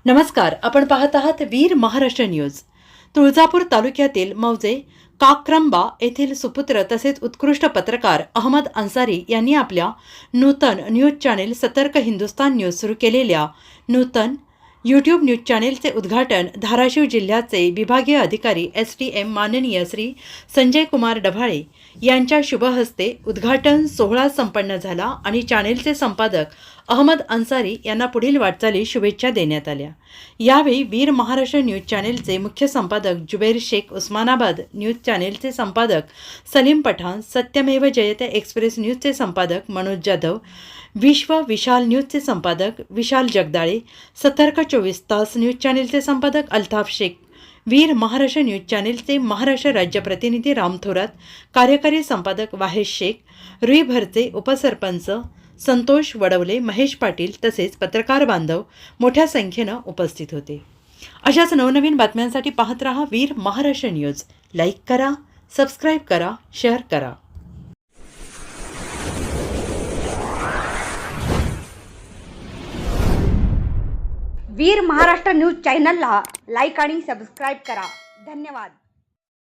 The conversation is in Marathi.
नमस्कार, आपण पाहत आहात वीर महाराष्ट्र न्यूज। तुळजापूर तालुक्यातील मौजे काक्रंबा येथील सुपुत्र तसेच उत्कृष्ट पत्रकार अहमद अन्सारी यांनी आपल्या नूतन न्यूज चॅनेल सतर्क हिंदुस्तान न्यूज सुरू केलेल्या नूतन यूट्यूब न्यूज चॅनेलचे उद्घाटन धाराशिव जिल्ह्याचे विभागीय अधिकारी STM माननीय श्री संजय कुमार डभाळे यांच्या शुभ हस्ते उद्घाटन सोहळा संपन्न झाला आणि चॅनेलचे संपादक अहमद अन्सारी यांना पुढील वाटचाली शुभेच्छा देण्यात आल्या। यावेळी वीर महाराष्ट्र न्यूज चॅनेलचे मुख्य संपादक जुबैर शेख, उस्मानाबाद न्यूज चॅनेलचे संपादक सलीम पठाण, सत्यमेव जयते एक्सप्रेस न्यूजचे संपादक मनोज जाधव, विश्व विशाल न्यूजचे संपादक विशाल जगदाळे, सतर्क 24 तास न्यूज चॅनेलचे संपादक अल्ताफ शेख, वीर महाराष्ट्र न्यूज चॅनेलचे महाराष्ट्र राज्य प्रतिनिधी राम थोरात, कार्यकारी संपादक वाहेश शेख, रुईभरचे उपसरपंच संतोष वडवले, महेश पाटील तसेच पत्रकार बांधव मोठ्या संख्येने उपस्थित होते। अशाच नवनवीन बातम्यांसाठी पाहत रहा वीर महाराष्ट्र न्यूज। लाईक करा, सबस्क्राईब करा, शेअर करा। वीर महाराष्ट्र न्यूज चॅनलला लाईक आणि सबस्क्राईब करा। धन्यवाद।